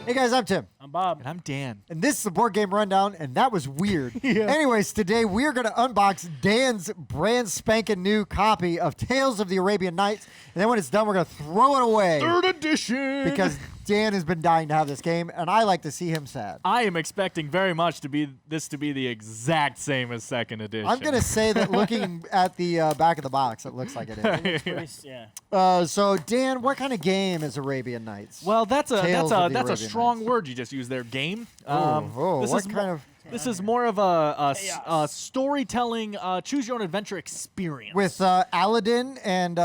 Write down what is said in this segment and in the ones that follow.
Hey guys, I'm Tim. I'm Bob. And I'm Dan. And this is the Board Game Rundown, and that was weird. Anyways, today we are going to unbox Dan's brand spanking new copy of Tales of the Arabian Nights. And then when it's done, we're going to throw it away. Third edition. Because Dan has been dying to have this game, and I like to see him sad. I am expecting very much to be the exact same as second edition. I'm going to say that looking at the back of the box, it looks like it is. Yeah. So, Dan, what kind of game is Arabian Nights? Well, that's a Arabian strong Nights. word you just used there. Game. This is more of a storytelling, choose your own adventure experience with Aladdin and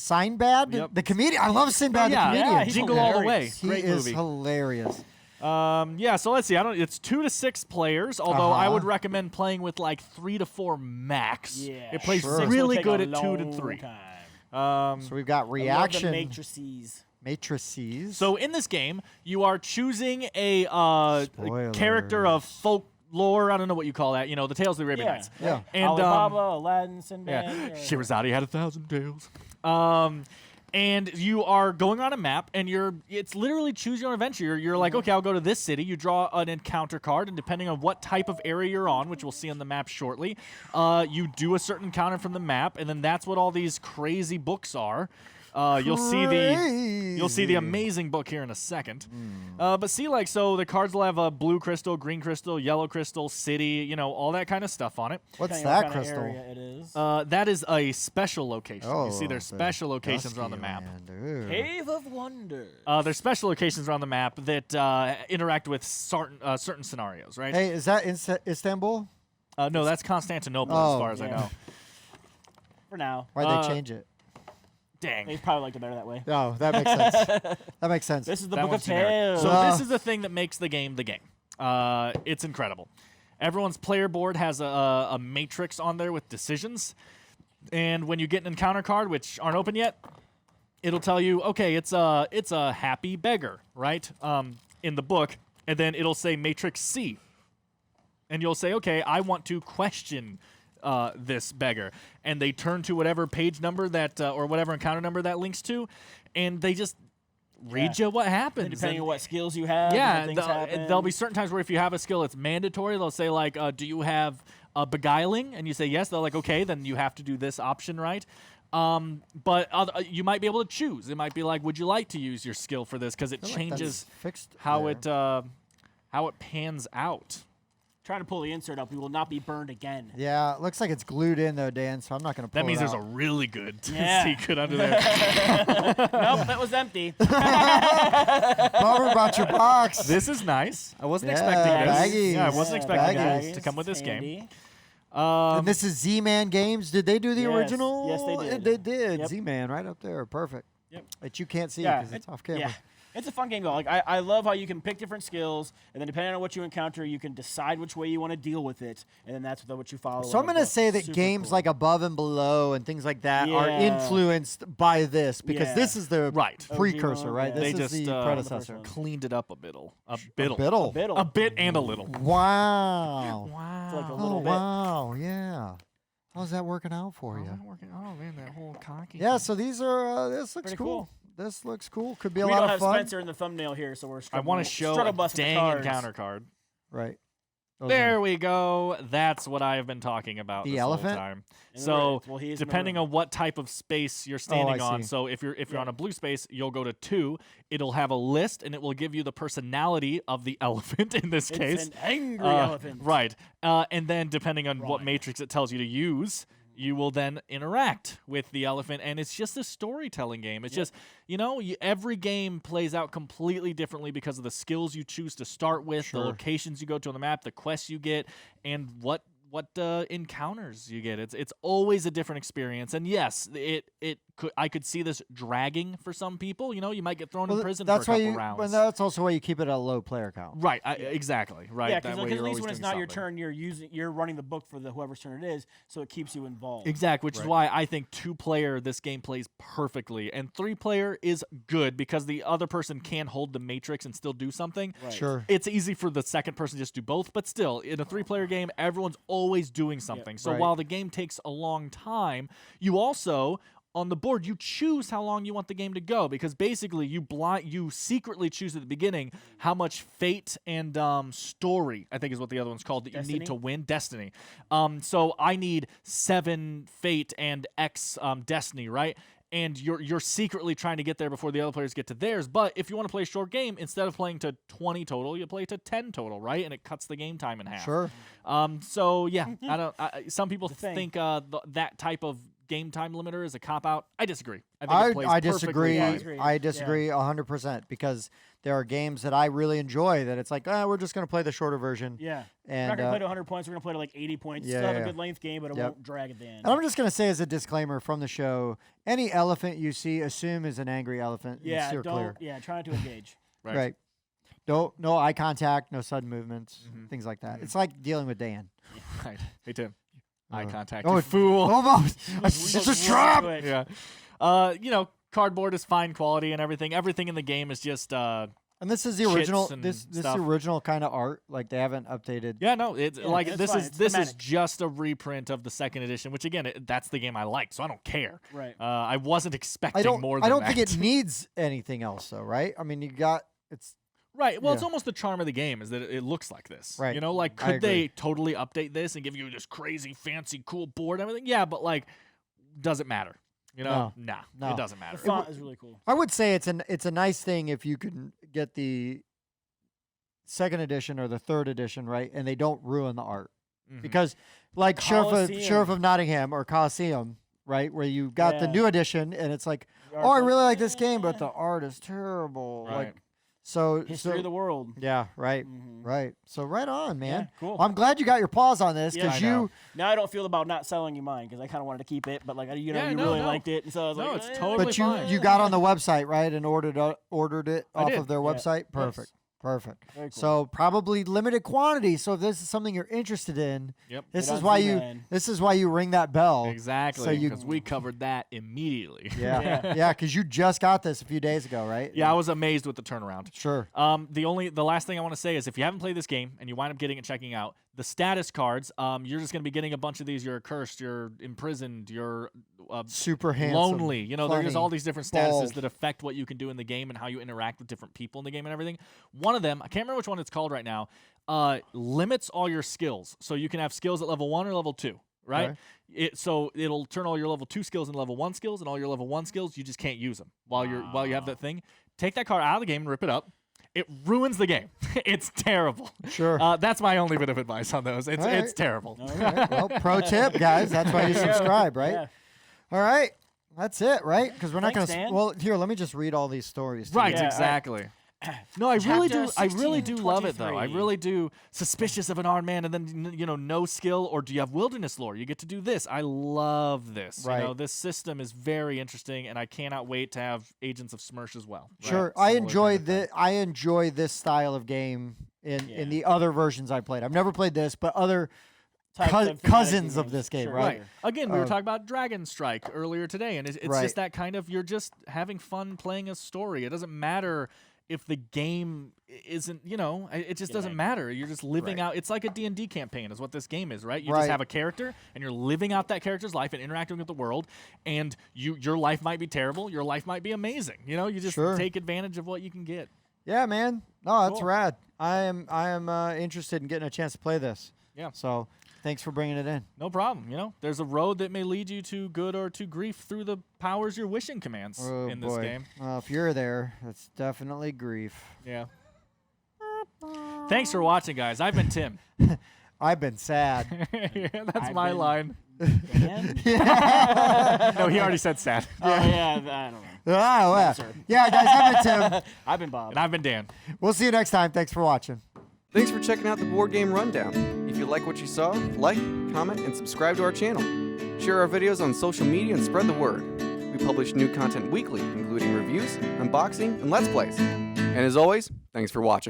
Sinbad, Yep. the comedian. I love Sinbad, the comedian. Yeah, he's Jingle All the Way. hilarious. He Great is movie. hilarious. Yeah, so let's see. It's 2 to 6 players, although I would recommend playing with like 3 to 4 max. Yeah. It plays Sure. really Six will good take at a 2 to long 3. time. So we've got I love the reaction matrices. matrices. So in this game, you are choosing a character of folklore. I don't know what you call that. You know, the Tales of the Arabian Nights. Yeah. And Alibaba, Aladdin, Sinbad. yeah, Shirazade had 1,000 tales. And you are going on a map, and it's literally choose your own adventure. You're like, okay, I'll go to this city. You draw an encounter card, and depending on what type of area you're on, which we'll see on the map shortly, you do a certain encounter from the map, and then that's what all these crazy books are. You'll see the amazing book here in a second. But see, like, so the cards will have a blue crystal, green crystal, yellow crystal, city, you know, all that kind of stuff on it. What's Depending on that what kind of crystal? area it is. That is a special location. You see, Oh, there's the special locations Dusky on the map. Land. Ooh. Cave of Wonders. There's special locations around the map that interact with certain scenarios, right? Hey, is that Istanbul? No, that's Constantinople, Oh, as far as I yeah. know. For now. Why'd they change it? Dang. They probably liked it better that way. Oh, that makes sense. That makes sense. This is the That Book of one's generic. Tales. So this is the thing that makes the game the game. It's incredible. Everyone's player board has a matrix on there with decisions. And when you get an encounter card, which aren't open yet, it'll tell you, okay, it's a happy beggar, right? In the book. And then it'll say matrix C. And you'll say, okay, I want to question this beggar. And they turn to whatever page number that, or whatever encounter number that links to, and they just read you what happens. And depending And on what skills you have. yeah, different things happen. there'll be certain times where if you have a skill, it's mandatory. They'll say, like, do you have beguiling? And you say yes. They're like, okay, then you have to do this option, right? But you might be able to choose. It might be like, would you like to use your skill for this? Because it I feel like changes that's fixed how there. it pans out. Trying to pull the insert up, we will not be burned again. Yeah, it looks like it's glued in though, Dan. So I'm not gonna pull That means it there's a out. really good Yeah. secret under there. Nope, that was empty. Bummer about your box. This is nice. I wasn't Yeah, expecting this. baggies. Yeah, I wasn't expecting Baggies. this to come with this game. Handy. And this is Z-Man Games. Did they do the Yes. original? Yes, they did. They did. Yep. Z-Man right up there. Perfect. Yep. That you can't see Yeah, because it's off camera. Yeah. It's a fun game, though. Like I love how you can pick different skills, and then depending on what you encounter, you can decide which way you want to deal with it, and then that's what you follow. So I'm in going the to say book. that Super games cool. like Above and Below and things like that are Yeah. influenced by this because Yeah. this is the Right. precursor, OG one, right? yeah. This They is just, the the predecessor. first Cleaned it up a bit. A Biddle. biddle. Biddle. A bit and a little. Wow. Wow. like a Oh, little bit. wow. Yeah. How's that working out for How's you? that working? Oh, man, that whole cocky. Yeah, so these are, this looks Pretty cool. cool. This looks cool. Could be a We lot don't of have fun. Spencer in the thumbnail here, so we're I struggling. want to show struggle a busting the dang cards. encounter card. Right. Those There are- we go. That's what I have been talking about The this elephant? whole time. In the So rooms. Well, he is in the depending room. on what type of space you're standing on, see. so if you're Yeah. on a blue space, you'll go to 2. It'll have a list, and it will give you the personality of the elephant in this case. It's an angry elephant. Right. And then depending on what Right. matrix it tells you to use, you will then interact with the elephant. And it's just a storytelling game. It's just, you know, every game plays out completely differently because of the skills you choose to start with, Sure. the locations you go to on the map, the quests you get, and what encounters you get. It's always a different experience. And yes, I could see this dragging for some people. You know, you might get thrown in prison for a that's why couple you, rounds. Well, that's also why you keep it at a low player count. Right, exactly. Right. Yeah, That because way at you're least always when it's doing not your something. turn, you're running the book for whoever's turn it is, so it keeps you involved. Exactly, which is Right. why I think 2-player this game plays perfectly, and 3-player is good because the other person can hold the matrix and still do something. Right. Sure. It's easy for the second person to just do both, but still, in a 3-player game, everyone's always doing something. So Right. while the game takes a long time, you also on the board, you choose how long you want the game to go, because basically you secretly choose at the beginning how much fate and story, I think is what the other one's called, that you need to win. Destiny. So I need 7 fate and X destiny, right? And you're secretly trying to get there before the other players get to theirs. But if you want to play a short game, instead of playing to 20 total, you play to 10 total, right? And it cuts the game time in half. Sure. So yeah, some people think that type of game time limiter is a cop-out. I disagree. I think it plays I perfectly disagree. fine. I disagree 100% because there are games that I really enjoy that it's like, we're just going to play the shorter version. Yeah. And, we're not going to play to 100 points. We're going to play to like 80 points. Still have a good length game, but it won't drag at the end. And I'm just going to say as a disclaimer from the show, any elephant you see, assume is an angry elephant. Yeah, steer clear. try not to engage. Right. No eye contact, no sudden movements, things like that. It's like dealing with Dan. Right. Hey, Tim. Eye contact. Oh, you fool. Almost. It's a trap. Yeah. Cardboard is fine quality and everything. Everything in the game is just And this is the original. This stuff. original kind of art. Like they haven't updated. Yeah, no. It's like it's this is just a reprint of the second edition, which again, that's the game I like, so I don't care. Right. I wasn't expecting more than that. I don't think it needs anything else, though. Right? I mean, it's. Right. Well, it's almost the charm of the game is that it looks like this. Right. You know, like could they totally update this and give you this crazy, fancy, cool board and everything? Yeah, but like, does it matter? You know, no, it doesn't matter. The font is really cool. I would say it's a nice thing if you can get the second edition or the third edition, right? And they don't ruin the art because, like Sheriff of Nottingham or Coliseum, right, where you got the new edition and it's like, I really like this game, but the art is terrible. Right. Like. So history of the world. Yeah, right, right. So right on, man. Yeah, cool. I'm glad you got your paws on this because now I don't feel about not selling you mine because I kind of wanted to keep it, but like you really liked it, and so I was like, it's totally But fine. you got on the website, right, and ordered it off of their website. Yeah. Perfect. Yes. Perfect. Very cool. So probably limited quantity. So if this is something you're interested in, this Get is on why you ring that bell. Exactly. Because we covered that immediately. Yeah, because you just got this a few days ago, right? Yeah, I was amazed with the turnaround. Sure. The last thing I want to say is if you haven't played this game and you wind up getting it, checking out the status cards, you're just going to be getting a bunch of these. You're cursed, you're imprisoned, you're super handsome, lonely. You know, there's all these different statuses bald. that affect what you can do in the game and how you interact with different people in the game and everything. One of them, I can't remember which one it's called right now, limits all your skills. So you can have skills at level 1 or level 2, right? Okay. So it'll turn all your level 2 skills into level 1 skills, and all your level 1 skills, you just can't use them while you have that thing. Take that card out of the game and rip it up. It ruins the game. It's terrible. Sure. That's my only bit of advice on those. It's terrible. All right. Well, pro tip, guys. That's why you subscribe, right? Yeah. All right. That's it, right? Because we're not going to. Dan. Well, here, let me just read all these stories. to Right, you. exactly. No, I really do. I really 16, do love it though. I 23. really do. Suspicious of an armed man, and then no skill, or do you have wilderness lore? You get to do this. I love this. Right. You know, this system is very interesting, and I cannot wait to have Agents of Smersh as well. Sure. Right? I Similar enjoy kind of thing. I enjoy this style of game in the other versions I played. I've never played this, but other cousins of this game, Sure. right? Right. Again, we were talking about Dragon Strike earlier today, and it's just that kind of you're just having fun playing a story. It doesn't matter if the game isn't, it just doesn't matter. You're just living out. It's like a D&D campaign is what this game is, right? You just have a character, and you're living out that character's life and interacting with the world, and your life might be terrible. Your life might be amazing. You just take advantage of what you can get. Yeah, man. No, that's rad. I am interested in getting a chance to play this. Yeah. So thanks for bringing it in. No problem. There's a road that may lead you to good or to grief through the powers your wishing commands in this game. Well, if you're there, that's definitely grief. Yeah. Thanks for watching, guys. I've been Tim. I've been sad. That's my line. Dan? No, he already said sad. Oh, yeah, I don't know. Oh, well. Sir. Yeah, guys, I've been Tim. I've been Bob. And I've been Dan. We'll see you next time. Thanks for watching. Thanks for checking out the Board Game Rundown. If you like what you saw, like, comment, and subscribe to our channel. Share our videos on social media and spread the word. We publish new content weekly, including reviews, unboxing, and Let's Plays. And as always, thanks for watching.